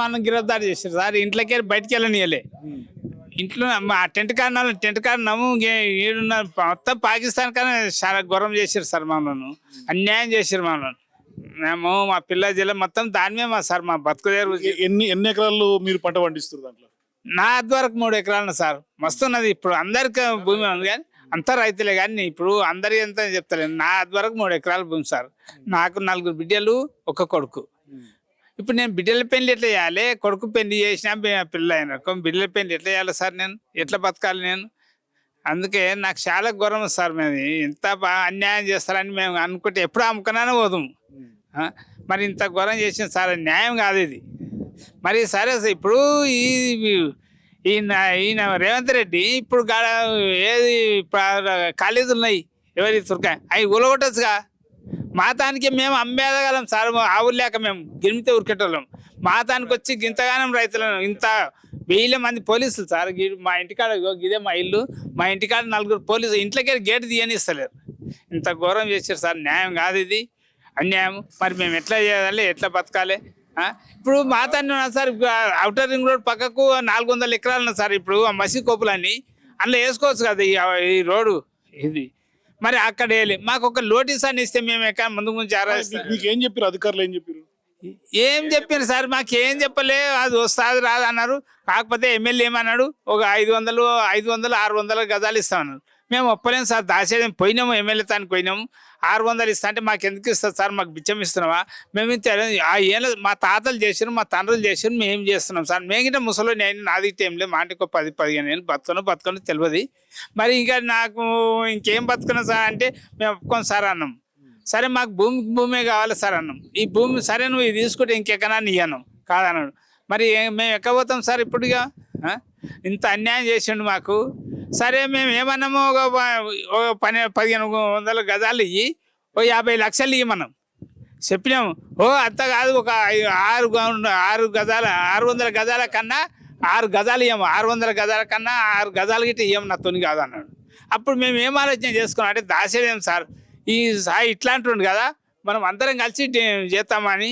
మనం గిరఫ్తార్ చేశారు సార్. ఇంట్లోకి బయటికి వెళ్ళనియలే. ఇంట్లో మా టెంట్ కారణము ఈడున్న మొత్తం పాకిస్తాన్ కానీ చాలా ఘోరం చేశారు సార్. మమ్మల్ని అన్యాయం చేశారు. మమ్మల్ని మేము మా పిల్ల జిల్లా మొత్తం దాని మా సార్ మా బతుకుదేరు. ఎన్ని ఎకరాలు మీరు పంట పండిస్తారు దాంట్లో? నా వరకు 3 ఎకరాలు సార్. మస్తున్నది. ఇప్పుడు అందరికి భూమి ఉంది కానీ అంతా రైతులే కానీ ఇప్పుడు అందరి ఎంత చెప్తలేదు. నా వరకు 3 ఎకరాల భూమి సార్. నాకు 4 బిడ్డలు, ఒక కొడుకు. ఇప్పుడు నేను బిడ్డల పెళ్లి ఎట్లా చేయాలి? కొడుకు పెళ్లి చేసినా పిల్ల అయినా బిడ్డల పెళ్లి ఎట్లా చేయాలి సార్? నేను ఎట్లా బతకాలి నేను? అందుకే నాకు చాలా ఘోరం సార్. మేము ఎంత అన్యాయం చేస్తారని మేము అనుకుంటే ఎప్పుడు అమ్ముకున్నానే పోదాము. మరి ఇంత ఘోరం చేసిన సార్, న్యాయం కాదు ఇది. మరి సరే సార్, ఇప్పుడు ఈయన రేవంత్ రెడ్డి ఇప్పుడు ఏది కాలేజీలు ఉన్నాయి ఎవరి తురకాయ అవి ఉలగొట్టచ్చుగా. మాతానికి మేము అమ్మేదగలం సార్. ఆవులు లేక మేము గిరిమితే ఉరికెట్టోళ్ళం. మాతానికి వచ్చి గింతగానం రైతులను ఇంత 1000 మంది పోలీసులు సార్. మా ఇంటికాడ ఇదే మా ఇల్లు. మా ఇంటికాడ 4 పోలీసులు ఇంట్లోకి గేట్ తీయనిస్తలేరు. ఇంత ఘోరం చేశారు సార్. న్యాయం కాదు ఇది, అన్యాయం. మరి మేము ఎట్లా చేయాలి? ఎట్లా బతకాలి? ఇప్పుడు మాతాన్ని ఉన్నా సార్. అవుటర్ రింగ్ రోడ్ పక్కకు 400 ఎకరాలు ఉన్నాయి సార్. ఇప్పుడు ఆ మసి కోపులన్నీ అందులో వేసుకోవచ్చు కదా ఈ రోడ్డు ఇది. మరి అక్కడ వేయాలి. మాకు ఒక నోటీస్ అని ఇస్తే మేము ఎక్కడ ముందు ఏం చెప్పారు అధికారులు? ఏం చెప్పారు? ఏం చెప్పారు సార్? మాకేం చెప్పలే. అది వస్తుంది రాదు అన్నారు. కాకపోతే ఎమ్మెల్యే ఏమన్నాడు, ఒక 500, 600 గజాలు ఇస్తామన్నారు. మేము ఒప్పలేము సార్. దాచేది పోయినాము, ఎమ్మెల్యే తానికి పోయినాము. 600 ఇస్తా అంటే మాకు ఎందుకు ఇస్తారు సార్? మాకు బిచ్చం ఇస్తున్నావా? మేము ఏం మా తాతలు చేసారు, మా తండ్రులు చేసారు, మేము చేస్తున్నాం సార్. మేమిట ముసలో నేను నాది టైంలో మాటికి 10-15 ఏళ్ళు బతుకొని తెలియదు. మరి ఇంకా నాకు ఇంకేం బతుకున్నా సార్ అంటే మేము ఒప్పుకోం సార్ అన్నాం. సరే మాకు భూమే కావాలి సార్ అన్నాం. ఈ భూమి సరే నువ్వు ఇది తీసుకుంటే ఇంకెక్కడా ఇయ్యను కాదన్నాడు. మరి మేము ఎక్కబోతాం సార్? ఇప్పుడుగా ఇంత అన్యాయం చేసిండు మాకు. సరే మేము ఏమన్నాము, ఒక 1500 గజాలు ఇయ్యి, ఓ 50 లక్షలు ఇయ్యి మనం చెప్పినాము. అంత కాదు, ఒక 6 గజాల 600 గజాల కన్నా 6 గజాలు ఇయ్యము. 600 గజాల కన్నా 6 గజాలు గిట్ట ఇయ్యము నా తొని కాదు అన్నాడు. అప్పుడు మేము ఏం ఆలోచన చేసుకున్నాం అంటే దాసేదేం సార్, ఈ సాయి ఇట్లా అంటుండు కదా, మనం అందరం కలిసి చేస్తామని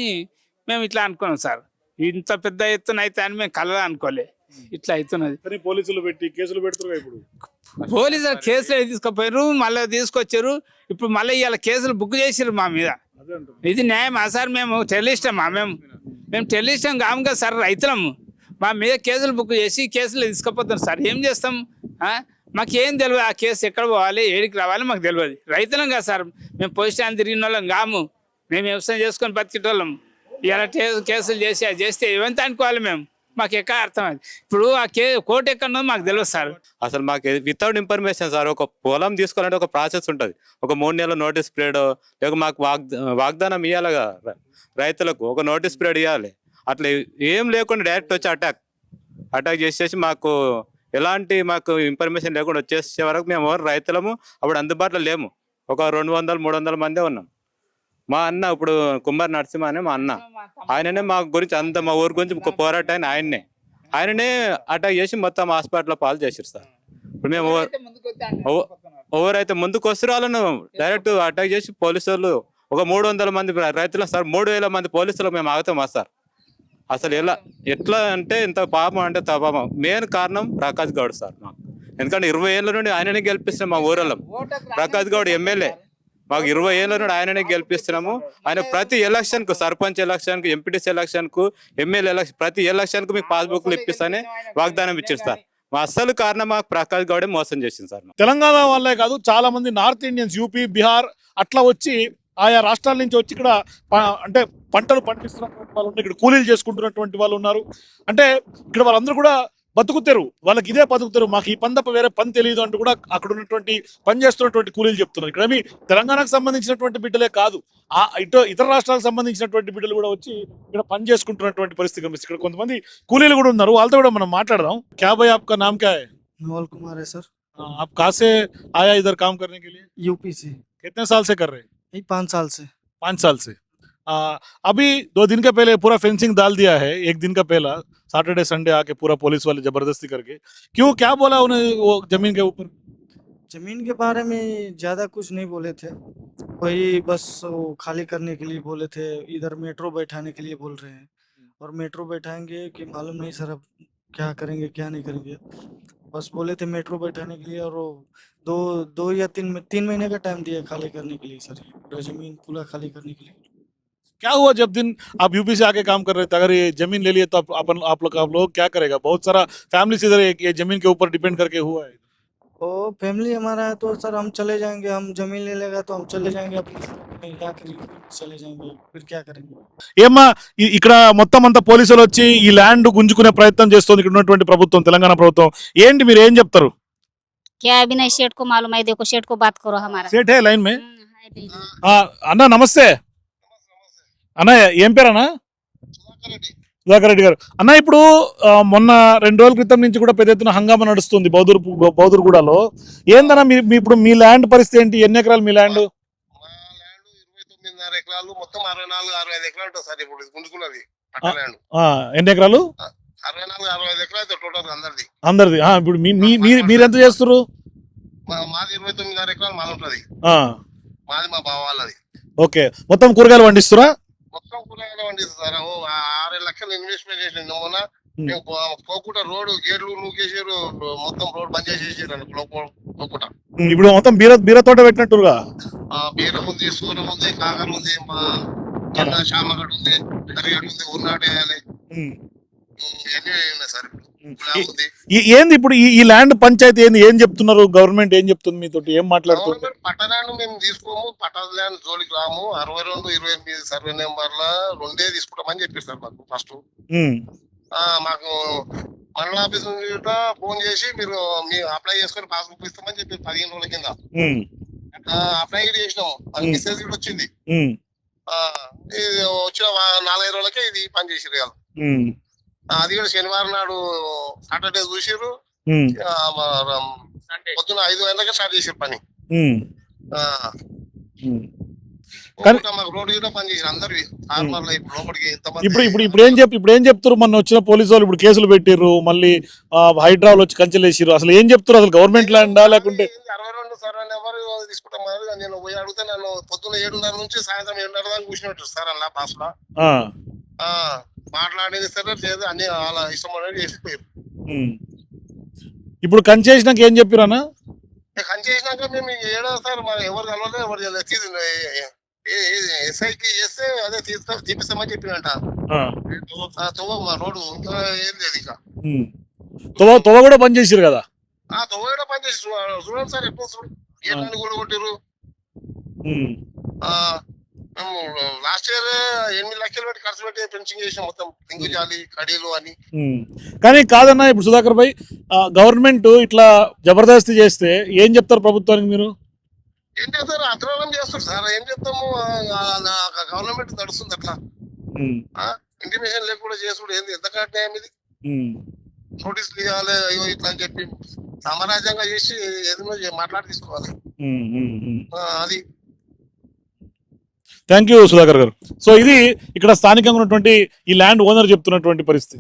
మేము ఇట్లా అనుకున్నాం సార్. ఇంత పెద్ద ఎత్తున అయితే అని మేము కలగా అనుకోలే. ఇట్లా అవుతున్నది. పోలీసులు పెట్టి కేసులు పెడుతున్నారు. ఇప్పుడు పోలీసులు కేసులు తీసుకుపోయారు, మళ్ళీ తీసుకొచ్చారు. ఇప్పుడు మళ్ళీ ఇవాళ కేసులు బుక్ చేసారు మా మీద. ఇది న్యాయమా సార్? మేము టెర్రరిస్టమా? మేము టెర్రరిస్టం కాము కదా సార్, రైతులము. మా మీద కేసులు బుక్ చేసి కేసులు తీసుకుపోతాం సార్. ఏం చేస్తాం? మాకేం తెలియదు. ఆ కేసు ఎక్కడ పోవాలి, ఏడికి రావాలి మాకు తెలియదు. రైతులం కదా సార్. మేము పొజిషన్ తిరిగిన వాళ్ళం కాము. మేము వ్యవసాయం చేసుకొని బతికేటోళ్ళం. ఇలా కేసులు చేసి అది చేస్తే ఏమంత అనుకోవాలి మేము? మాకు ఎక్కడ అర్థమైంది. ఇప్పుడు ఆ కోర్టు ఎక్కడో మాకు తెలియదు సార్. అసలు మాకు వితౌట్ ఇన్ఫర్మేషన్ సార్. ఒక పొలం తీసుకోవాలంటే ఒక ప్రాసెస్ ఉంటుంది. ఒక 3 నెలల నోటీస్ పీరియడ్, లేక మాకు వాగ్దానం ఇవ్వాలిగా రైతులకు. ఒక నోటీస్ పీరియడ్ ఇవ్వాలి. అట్లా ఏం లేకుండా డైరెక్ట్ వచ్చి అటాక్ చేసేసి మాకు ఎలాంటి ఇన్ఫర్మేషన్ లేకుండా వచ్చేసే వరకు మేము రైతులము అప్పుడు అందుబాటులో లేము. ఒక 200-300 మందే ఉన్నాం. మా అన్న ఇప్పుడు కుమార్ నరసింహ అనే మా అన్న, ఆయననే మా గురించి మా ఊరి గురించి పోరాటాన్ని ఆయననే అటాక్ చేసి మొత్తం హాస్పిటల్లో పాలు చేసారు సార్. ఇప్పుడు మేము ఎవరైతే ముందుకు వస్తారో వాళ్ళను డైరెక్ట్ అటాక్ చేసి పోలీసులు ఒక 300 మంది రైతులు సార్, 3000 మంది పోలీసులు మేము ఆగుతామా సార్? అసలు ఎట్లా అంటే ఇంత పాపం అంటే పాపం. మెయిన్ కారణం ప్రకాష్ గౌడ్ సార్. మాకు ఎందుకంటే 20 ఏళ్ళ నుండి ఆయననే గెలిపిస్తున్నాం. మా ఊరలో ప్రకాష్ గౌడ్ ఎమ్మెల్యే. మాకు 20 ఏళ్ళ నుండి ఆయననే గెలిపిస్తున్నాము. ఆయన ప్రతి ఎలక్షన్ కు, సర్పంచ్ ఎలక్షన్ కు, ఎంపీటీసీ ఎలక్షన్ కు, ఎమ్మెల్యే ఎలక్షన్, ప్రతి ఎలక్షన్ కు మీకు పాస్బుక్లు ఇప్పిస్తానే వాగ్దానం ఇచ్చారు సార్. మా అసలు కారణం మాకు ప్రకాష్ గౌడే మోసం చేసింది సార్. తెలంగాణ వాళ్ళే కాదు, చాలా మంది నార్త్ ఇండియన్స్, యూపీ, బీహార్ అట్లా వచ్చి ఆయా రాష్ట్రాల నుంచి వచ్చి ఇక్కడ అంటే పంటలు పండిస్తున్నటువంటి వాళ్ళు, ఇక్కడ కూలీలు చేసుకుంటున్నటువంటి వాళ్ళు ఉన్నారు. అంటే ఇక్కడ వాళ్ళందరూ కూడా బతుకుతారు, వాళ్ళకి ఇదే బతుకుతారు, మాకు ఈ పని తప్ప వేరే పని తెలియదు అంటూ కూడా అక్కడ ఉన్నటువంటి పని చేస్తున్నటువంటి కూలీలు చెప్తున్నారు. ఇక్కడ మీ తెలంగాణకు సంబంధించినటువంటి బిడ్డలే కాదు, ఇతర రాష్ట్రాలకు సంబంధించినటువంటి బిడ్డలు కూడా వచ్చి ఇక్కడ పని చేసుకుంటున్నటువంటి పరిస్థితి కనిపిస్తుంది. ఇక్కడ కొంతమంది కూలీలు కూడా ఉన్నారు, వాళ్ళతో కూడా మనం మాట్లాడదాం. క్యా భాయ్ ఆప్కా నామ్ క్యా హై? नवल कुमार है सर। आप कहाँ से आया इधर काम करने के लिए? यूपी से। कितने साल से कर रहे हैं? यही 5 साल से। 5 साल से। अभी 2 दिन के पहले पूरा फेंसिंग डाल दिया है, 1 दिन का पहला सैटरडे संडे आके पूरा पुलिस वाले जबरदस्ती करके, क्यों, क्या बोला उन्हें वो जमीन के ऊपर? जमीन के बारे में ज्यादा कुछ नहीं बोले थे, वही बस वो खाली करने के लिए बोले थे, इधर मेट्रो बैठाने के लिए बोल रहे हैं और मेट्रो बैठाएंगे कि मालूम नहीं सर, अब क्या करेंगे क्या नहीं करेंगे। बस बोले थे मेट्रो बैठाने के लिए, और वो दो दो या 3 महीने का टाइम दिया खाली करने के लिए सर, ये पूरा जमीन पूरा खाली करने के लिए। क्या हुआ जब दिन आप यूपी से आके काम कर रहे थे, अगर ये जमीन ले लिए तो आप लोग क्या करेगा? बहुत सारा फैमिली इधर ये जमीन के ऊपर डिपेंड करके हुआ है। ओ फैमिली हमारा है तो सर हम चले जाएंगे, हम जमीन ले लेगा तो हम चले जाएंगे अपने कहीं जाकर चले जाएंगे, फिर क्या करेंगे। ఏమ్మా ఇక్కడ మొత్తం అంతా పోలీసులు వచ్చి ఈ ల్యాండ్ గుంజుకునే ప్రయత్నం చేస్తుంది ఇక్కడ ఉన్నటువంటి ప్రభుత్వం, తెలంగాణ ప్రభుత్వం. ఏంటి మీరు ఏం చెప్తారు? क्या अभी नहीं सेठ को मालूम है, देखो सेठ को बात करो हमारा। సేట్ హే లైన్ మే. है भी। అన్న నమస్తే అన్న, ఏం పేరు అన్న? సుధాకర్ రెడ్డి గారు. అన్న ఇప్పుడు మొన్న 2 రోజుల క్రితం నుంచి కూడా పెద్ద ఎత్తున హంగామా నడుస్తుంది బౌదూర్గూడలో. ఏందన్నా మీ ఇప్పుడు మీ ల్యాండ్ పరిస్థితి ఏంటి? ఎన్ని ఎకరాలు మీ ల్యాండ్? మా ల్యాండ్ 29.5 ఎకరాలు, మొత్తం 64-65 ఎకరాలు ఉంటుంది సార్. ఇప్పుడు గుంజుకున్నది పట్ట ల్యాండ్ ఎన్ని ఎకరాలు? 64-65 ఎకరాలు టోటల్ అందరిది. అందరిది. ఇప్పుడు మీరు ఎంత చేస్తారు? మాది 29.5 ఎకరాలు మాది ఉంటది. మాది మా బావ వాళ్ళది. ఓకే, మొత్తం కూరగాయలు పండిస్తురా? మొత్తం కూరగాయలు పండిస్తారు సార్. 6 లక్షలు ఇన్వెస్ట్మెంట్ చేసిన మొన్న. మేము కోకుట రోడ్ గేట్లు నూకేసారు, మొత్తం రోడ్ బంద్ చేసేసారు కోకుట. ఇప్పుడు మొత్తం బీర తోట పెట్టినట్టుగా? బీరం ఉంది, సూరం ఉంది, కాకర ఉంది, మా చిన్న శామగడ్ ఉంది, కరిగడ్ ఉంది, ఉన్నాడు వేయాలి. ఇవన్నీ ఉన్నాయి సార్. ఉంది ఏంది ఇప్పుడు ఈ ల్యాండ్ పంచాయతీ ఏంది? ఏం చెప్తున్నారు? గవర్నమెంట్ ఏం చెప్తుంది మీతోటి? ఏం మాట్లాడుతుంది? గవర్నమెంట్ పట్ట ల్యాండ్ మేము తీసుకోము, పట్ట ల్యాండ్ జోలికి రాము. 62-28 సర్వే నెంబర్ల 2 తీసుకుంటామని చెప్పారు సార్ మాకు ఫస్ట్. మాకు మండల ఆఫీస్ నుంచి ఫోన్ చేసి మీరు అప్లై చేసుకొని పాస్బుక్ ఇస్తామని చెప్పి 15 రోజుల కింద అప్లై చేసినాము. అది మెసేజ్ కూడా వచ్చింది. ఇది వచ్చిన 4-5 రోజులకే ఇది పని చేసిరు కదా. అది కూడా శనివారం నాడు సాటర్డే చూసిర్రు. పొద్దున 5 గంటలకే స్టార్ట్ చేసారు పని. మాకు రోడ్డు కూడా పని చేసారు అందరు లోపలికి. ఇప్పుడు ఏం చెప్తారు? మొన్న వచ్చిన పోలీసు వాళ్ళు ఇప్పుడు కేసులు పెట్టిర్రు, మళ్ళీ హైడ్రాలు వచ్చి కంచెలు వేసిర్రు. అసలు ఏం చెప్తారు? అసలు గవర్నమెంట్ ల్యాండా లేకుంటే? 62 సర్వే నెంబర్ తీసుకుంటాం. నేను పోయి అడిగితే నన్ను పొద్దున్న 7:30 నుంచి సాయంత్రం 7:30 దాకా కూర్చున్నట్టు సార్ అలా బాస్ లో మాట్లాడేది సరే లేదు, అన్ని అలా ఇష్టం అనేది చేసిపోయారు. ఇప్పుడు కంచేసినాక ఏం చెప్పారు అన్న? కంచేసినాక మేము ఏడా సార్ మరి ఎవరు కలవలేదు, ఎవరు ఎస్ఐకి చేస్తే అదే తీపిస్తామని చెప్పినట్ట. రోడ్డు ఇంకా ఏం లేదు. ఇక తొవ్వ కూడా పని చేసారు కదా? తొవ్వ కూడా పని చేసి చూడండి సార్, ఎప్పుడు చూడు గేట్లని కూడా కొట్టిరు. మేము లాస్ట్ ఇయర్ 8 లక్షలు పెట్టి ఖర్చు పెట్టి ఫెన్సింగ్ చేసినాం మొత్తం, రింగు జాలి కడీలు అని. కానీ కాదన్నా, ఇప్పుడు సుధాకర్ భాయ్, గవర్నమెంట్ ఇట్లా జబర్దస్తి చేస్తే ఏం చెప్తారు ప్రభుత్వానికి మీరు? ఏం చేస్తారు? అధ్వానం చేస్తారు సార్. ఏం చెప్తాము, గవర్నమెంట్ నడుస్తుంది అట్లా. ఇంటిమేషన్ లేకుండా చేసుడు ఏంది? ఎంత న్యాయం ఇది? నోటీసులు ఇవ్వాలి అయ్యో ఇట్లా అని చెప్పి సామ్రాజ్యంగా చేసి ఏదైనా మాట్లాడి తీసుకోవాలి. అది. థ్యాంక్ యూ సుధాకర్ గారు. సో ఇది ఇక్కడ స్థానికంగా ఉన్నటువంటి ఈ ల్యాండ్ ఓనర్ చెప్తున్నటువంటి పరిస్థితి.